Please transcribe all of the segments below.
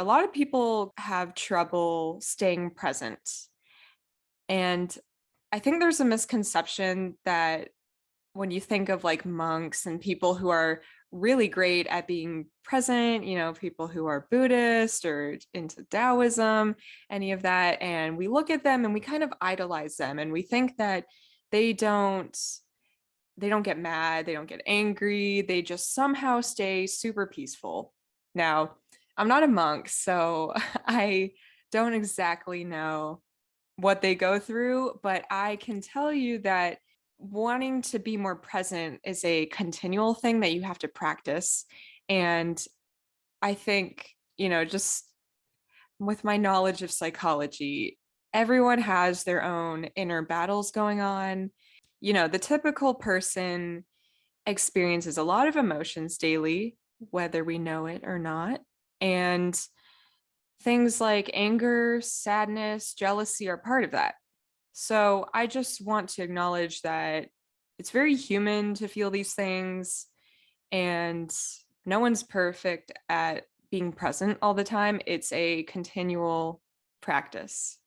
A lot of people have trouble staying present. And I think there's a misconception that when you think of like monks and people who are really great at being present, people who are Buddhist or into Taoism, any of that, and we look at them and we kind of idolize them and we think that they don't they don't get mad, they don't get angry, they just somehow stay super peaceful. Now, I'm not a monk, so I don't exactly know what they go through, but I can tell you that wanting to be more present is a continual thing that you have to practice. And I think, just with my knowledge of psychology, everyone has their own inner battles going on. The typical person experiences a lot of emotions daily, whether we know it or not. And things like anger, sadness, jealousy are part of that. So I just want to acknowledge that it's very human to feel these things, and no one's perfect at being present all the time. It's a continual practice.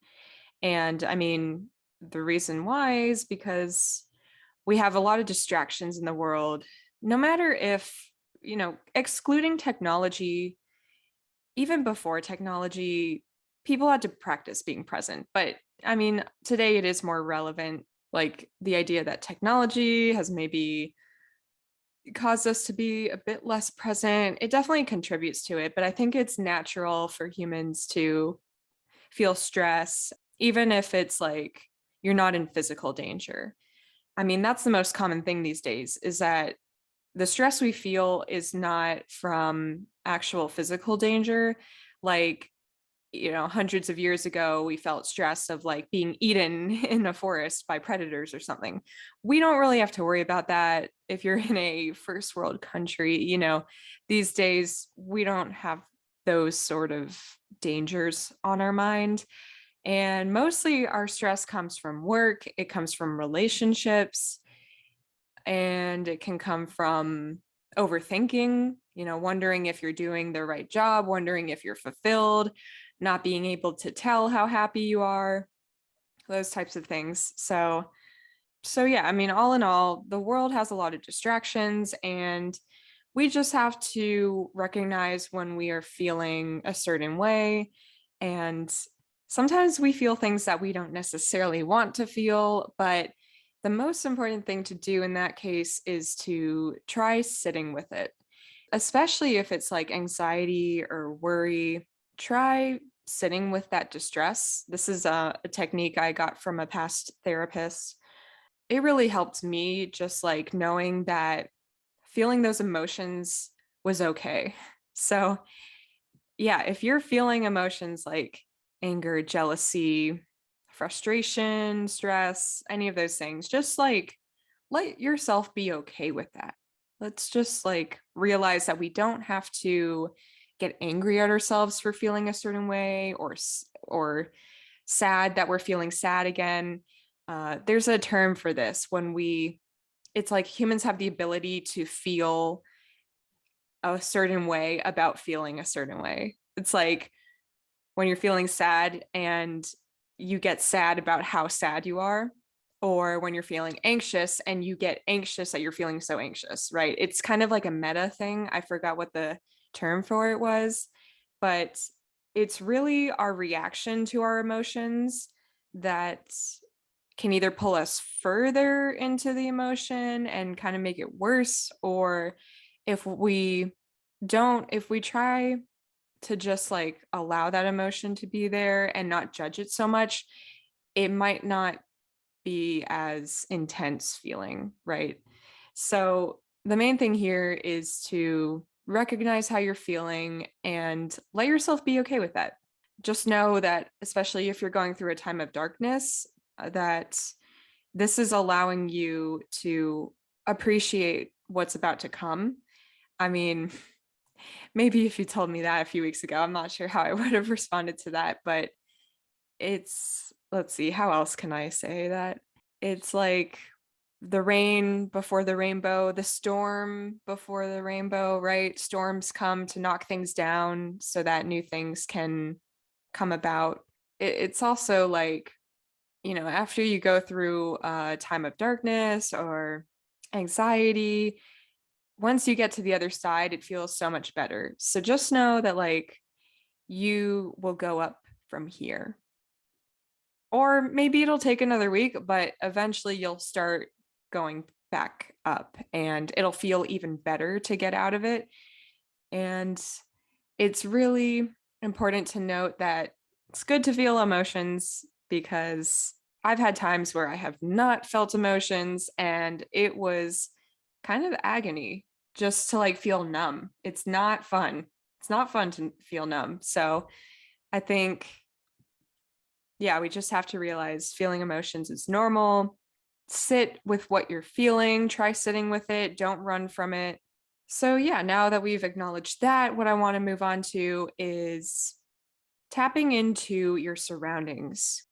And I mean, the reason why is because we have a lot of distractions in the world, no matter if, excluding technology, even before technology, people had to practice being present. But I mean, today it is more relevant. Like the idea that technology has maybe caused us to be a bit less present, it definitely contributes to it. But I think it's natural for humans to feel stress, even if it's like you're not in physical danger. I mean, that's the most common thing these days is that the stress we feel is not from actual physical danger. Like, hundreds of years ago, we felt stress of like being eaten in a forest by predators or something. We don't really have to worry about that if you're in a first world country. These days, we don't have those sort of dangers on our mind. And mostly our stress comes from work, it comes from relationships, and it can come from overthinking, wondering if you're doing the right job, wondering if you're fulfilled, not being able to tell how happy you are, those types of things. So yeah, I mean, all in all, the world has a lot of distractions, and we just have to recognize when we are feeling a certain way. And sometimes we feel things that we don't necessarily want to feel, but the most important thing to do in that case is to try sitting with it, especially if it's like anxiety or worry. Try sitting with that distress. This is a technique I got from a past therapist. It really helped me, just like knowing that feeling those emotions was okay. So, yeah, if you're feeling emotions like anger, jealousy, frustration, stress, any of those things, just like let yourself be okay with that. Let's just like realize that we don't have to get angry at ourselves for feeling a certain way, or sad that we're feeling sad again. There's a term for this when it's like humans have the ability to feel a certain way about feeling a certain way. It's like when you're feeling sad and you get sad about how sad you are, or when you're feeling anxious and you get anxious that you're feeling so anxious, right? It's kind of like a meta thing. I forgot what the term for it was, but it's really our reaction to our emotions that can either pull us further into the emotion and kind of make it worse, or if we if we try to just like allow that emotion to be there and not judge it so much, it might not be as intense feeling, right? So the main thing here is to recognize how you're feeling and let yourself be okay with that. Just know that, especially if you're going through a time of darkness, that this is allowing you to appreciate what's about to come. I mean, maybe if you told me that a few weeks ago, I'm not sure how I would have responded to that, but let's see, how else can I say that? It's like the rain before the rainbow, the storm before the rainbow, right? Storms come to knock things down so that new things can come about. It's also like, after you go through a time of darkness or anxiety, once you get to the other side, it feels so much better. So just know that, like, you will go up from here. Or maybe it'll take another week, but eventually you'll start going back up and it'll feel even better to get out of it. And it's really important to note that it's good to feel emotions because I've had times where I have not felt emotions and it was kind of agony just to like feel numb. It's not fun. It's not fun to feel numb. So I think, yeah, we just have to realize feeling emotions is normal. Sit with what you're feeling, try sitting with it, don't run from it. So, yeah, now that we've acknowledged that, what I want to move on to is tapping into your surroundings.